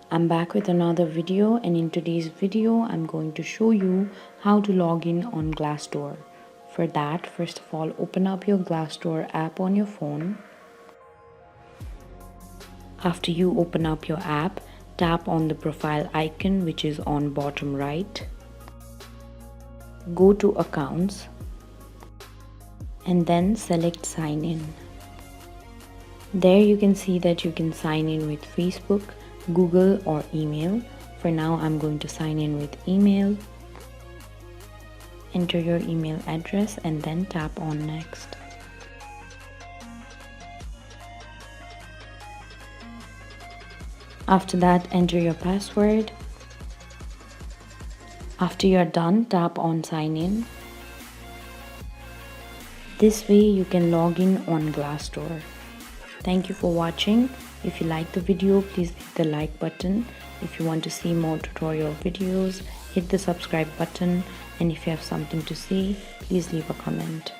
I'm back with another video, and in today's video I'm going to show you how to log in on Glassdoor. For that, first of all, open up your Glassdoor app on your phone. After you open up your app, tap on the profile icon which is on bottom right. Go to Accounts and then select Sign In. There you can see that you can sign in with Facebook, Google or email. For now, I'm going to sign in with email. Enter your email address and then tap on Next. After that, enter your password. After you're done, tap on Sign In. This way you can log in on Glassdoor. Thank you for watching. If you like the video, please hit the like button. If you want to see more tutorial videos, hit the subscribe button. And if you have something to say, please leave a comment.